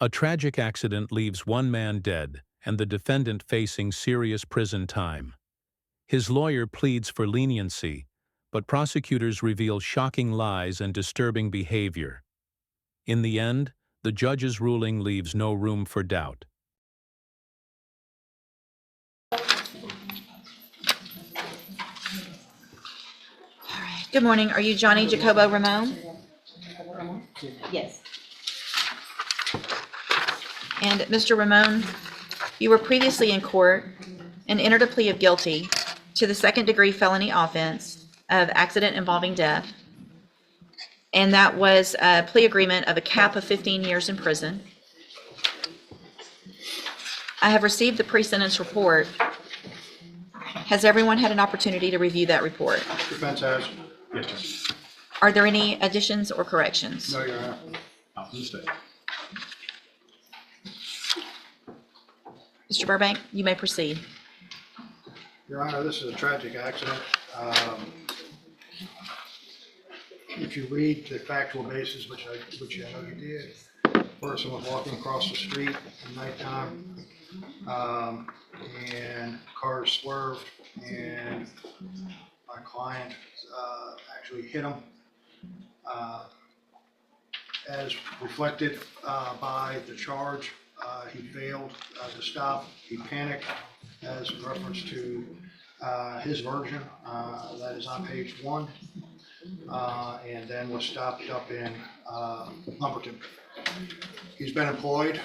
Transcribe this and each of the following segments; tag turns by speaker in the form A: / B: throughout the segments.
A: A tragic accident leaves one man dead and the defendant facing serious prison time. His lawyer pleads for leniency, but prosecutors reveal shocking lies and disturbing behavior. In the end, the judge's ruling leaves no room for doubt.
B: Good morning. Are you Johnny Jacobo Ramon? Yes. And Mr. Ramon, you were previously in court and entered a plea of guilty to the second-degree felony offense of accident involving death. And that was a plea agreement of a cap of 15 years in prison. I have received the pre-sentence report. Has everyone had an opportunity to review that report?
C: Defense has. Yes.
B: Are there any additions or corrections?
C: No, Your Honor. Not from the state.
B: Mr. Burbank, you may proceed.
C: Your Honor, this is a tragic accident. If you read the factual basis, which I know you did, the person was walking across the street at nighttime, and cars swerved, and my client actually hit him. As reflected by the charge, he failed to stop. He panicked, as a reference to his version, that is on page 1, and then was stopped up in Lumberton. He's been employed.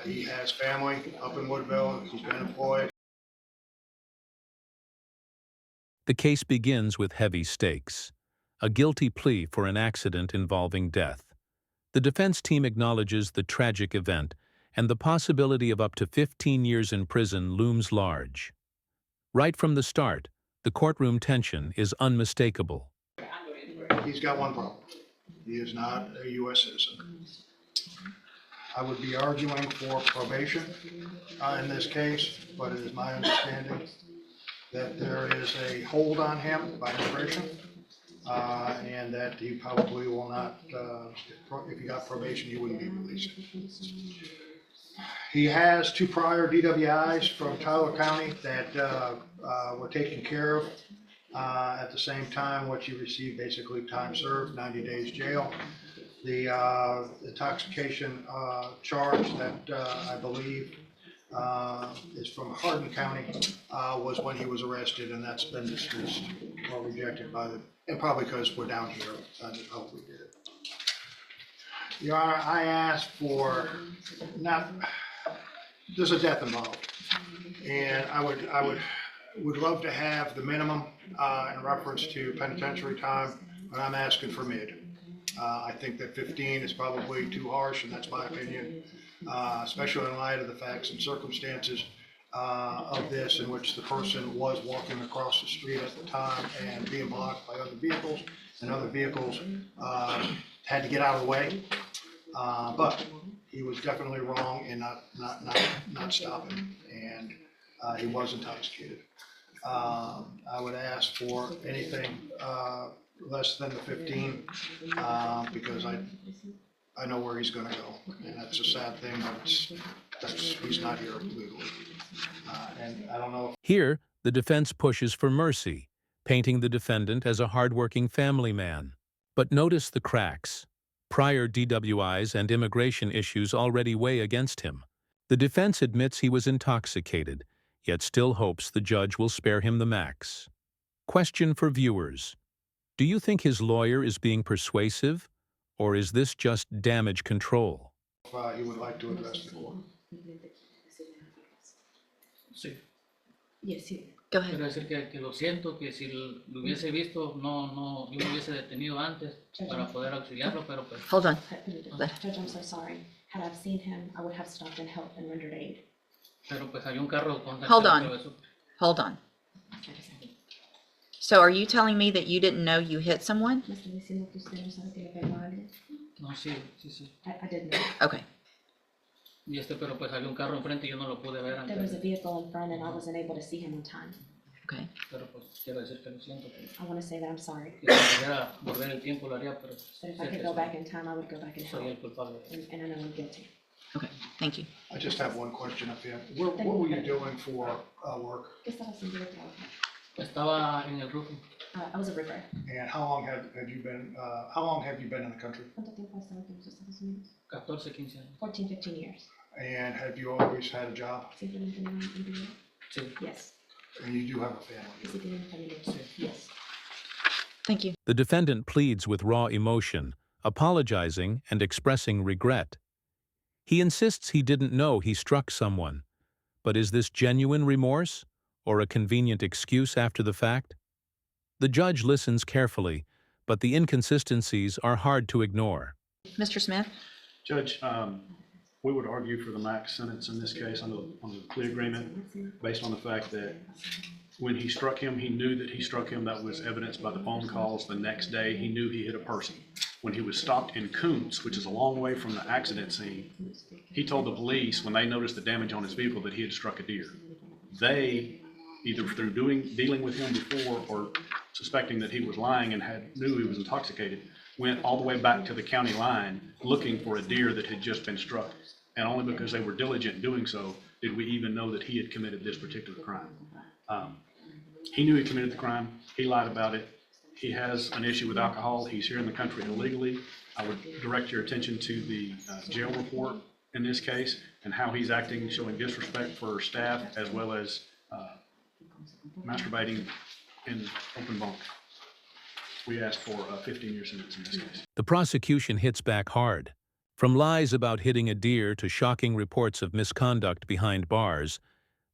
C: He has family up in Woodville. He's been employed.
A: The case begins with heavy stakes: a guilty plea for an accident involving death. The defense team acknowledges the tragic event, and the possibility of up to 15 years in prison looms large. Right from the start, the courtroom tension is unmistakable.
C: He's got one problem. He is not a U.S. citizen. I would be arguing for probation in this case, but it is my understanding that there is a hold on him by immigration, and that he probably will not, if he got probation, he wouldn't be released. He has 2 prior DWIs from Tyler County that were taken care of. At the same time, what you receive, basically time served, 90 days jail. The intoxication charge that I believe is from Hardin County was when he was arrested, and that's been dismissed or rejected by the, and probably because we're down here, I just hope we did it. Your Honor, I asked for there's a death involved, and I would love to have the minimum in reference to penitentiary time, but I'm asking for mid. I think that 15 is probably too harsh, and that's my opinion, especially in light of the facts and circumstances of this, in which the person was walking across the street at the time and being blocked by other vehicles, and other vehicles had to get out of the way. But he was definitely wrong in not stopping, and he was intoxicated. I would ask for anything less than the 15, because I know where he's going to go, and that's a sad thing, but he's not here legally, and I don't know.
A: Here, the defense pushes for mercy, painting the defendant as a hardworking family man. But notice the cracks. Prior DWIs and immigration issues already weigh against him. The defense admits he was intoxicated, yet still hopes the judge will spare him the max. Question for viewers: do you think his lawyer is being persuasive, or is this just damage control?
C: He would like to address the court.
D: Sí,
B: Yes, go ahead.
D: quiero decir que lo siento, que si lo hubiese visto, yo me hubiese detenido antes para poder auxiliarlo, pero pues...
B: Hold on.
E: Judge, I'm so sorry. Had I seen him, I would have stopped and helped and rendered aid.
D: Pero pues había un carro con...
B: Hold on. So are you telling me that you didn't know you hit someone?
E: ¿Me está diciendo que usted no sabe que le pegó a alguien?
D: No, sí.
E: I didn't know.
B: Okay.
D: Pero pues había un carro enfrente y yo no lo pude ver
E: There was
D: antes.
E: a vehicle in front and I wasn't able to see him in time.
B: Okay.
D: pero pues quiero decir que lo siento.
E: I want to say that I'm sorry.
D: Que si pudiera volver el tiempo lo haría, pero
E: But if I
D: sé
E: could
D: que
E: go back in time, I would go back and
D: soy
E: help.
D: el culpable.
E: And I know I'm guilty.
B: Okay. Thank you.
C: I just have one question up here. What were you doing for work?
E: ¿Qué estaba haciendo de trabajo?
D: Estaba en el roofing,
E: I was a ripper.
C: And how long have you been, how long have you been in the country?
E: ¿Cuánto tiempo has estado aquí en los Estados Unidos?
D: 14, 15 años.
E: 14, 15 years.
C: And have you always had a job?
E: ¿Siempre han tenido un empleo?
D: Sí,
E: Yes.
C: And you do have a family?
E: ¿Y si tienen una familia? Yes.
B: Thank you.
A: The defendant pleads with raw emotion, apologizing and expressing regret. He insists he didn't know he struck someone. But is this genuine remorse or a convenient excuse after the fact? The judge listens carefully, but the inconsistencies are hard to ignore.
B: Mr. Smith?
F: Judge, we would argue for the max sentence in this case under the plea agreement based on the fact that when he struck him, he knew that he struck him. That was evidenced by the phone calls the next day. He knew he hit a person. When he was stopped in Coons, which is a long way from the accident scene, he told the police when they noticed the damage on his vehicle that he had struck a deer. They, either through dealing with him before or suspecting that he was lying and knew he was intoxicated, went all the way back to the county line looking for a deer that had just been struck. And only because they were diligent in doing so did we even know that he had committed this particular crime. He knew he committed the crime. He lied about it. He has an issue with alcohol. He's here in the country illegally. I would direct your attention to the jail report in this case and how he's acting, showing disrespect for staff as well as masturbating in open bunk. We asked for a 15-year sentence in this case.
A: The prosecution hits back hard. From lies about hitting a deer to shocking reports of misconduct behind bars,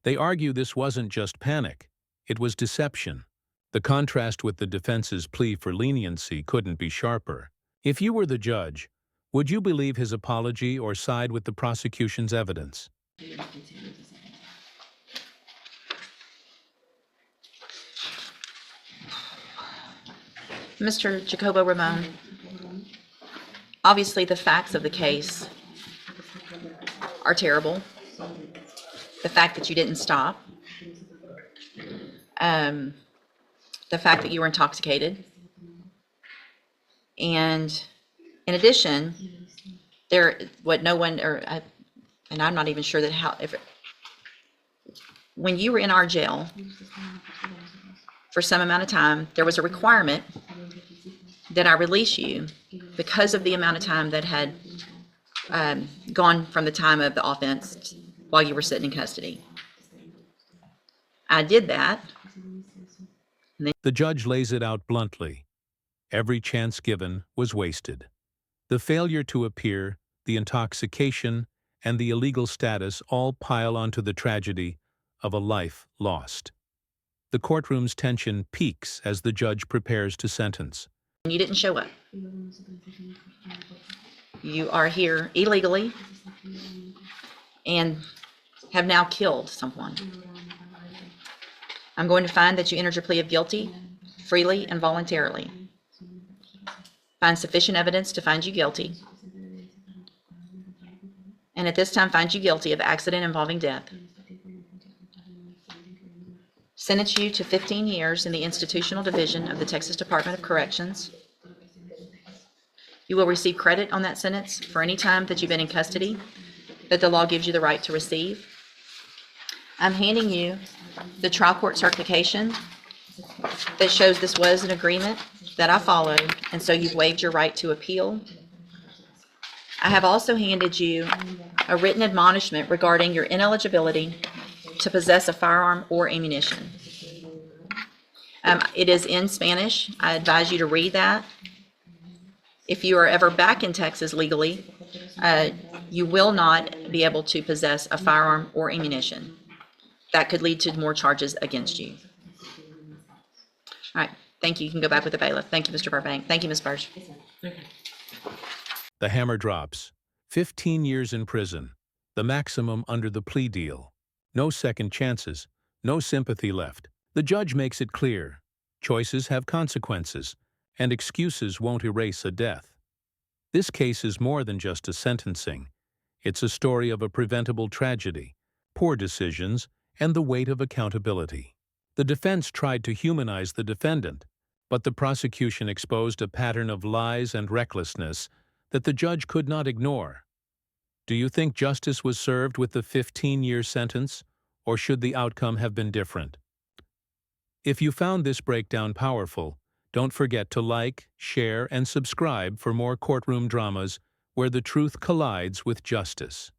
A: they argue this wasn't just panic, it was deception. The contrast with the defense's plea for leniency couldn't be sharper. If you were the judge, would you believe his apology or side with the prosecution's evidence?
B: Mr. Jacobo Ramon, obviously the facts of the case are terrible. The fact that you didn't stop, the fact that you were intoxicated, and in addition, and I'm not even sure that when you were in our jail for some amount of time, there was a requirement that I release you because of the amount of time that had gone from the time of the offense while you were sitting in custody. I did that.
A: The judge lays it out bluntly. Every chance given was wasted. The failure to appear, the intoxication, and the illegal status all pile onto the tragedy of a life lost. The courtroom's tension peaks as the judge prepares to sentence.
B: You didn't show up. You are here illegally and have now killed someone. I'm going to find that you entered your plea of guilty freely and voluntarily. Find sufficient evidence to find you guilty. And at this time, find you guilty of accident involving death. Sentence you to 15 years in the institutional division of the Texas Department of Corrections. You will receive credit on that sentence for any time that you've been in custody that the law gives you the right to receive. I'm handing you the trial court certification that shows this was an agreement that I followed, and so you've waived your right to appeal. I have also handed you a written admonishment regarding your ineligibility to possess a firearm or ammunition. It is in Spanish. I advise you to read that. If you are ever back in Texas legally, you will not be able to possess a firearm or ammunition. That could lead to more charges against you. All right, thank you. You can go back with the bailiff. Thank you, Mr. Burbank. Thank you, Ms. Burge.
A: The hammer drops. 15 years in prison, the maximum under the plea deal. No second chances, no sympathy left. The judge makes it clear. Choices have consequences, and excuses won't erase a death. This case is more than just a sentencing. It's a story of a preventable tragedy, poor decisions, and the weight of accountability. The defense tried to humanize the defendant, but the prosecution exposed a pattern of lies and recklessness that the judge could not ignore. Do you think justice was served with the 15-year sentence, or should the outcome have been different? If you found this breakdown powerful, don't forget to like, share, and subscribe for more courtroom dramas where the truth collides with justice.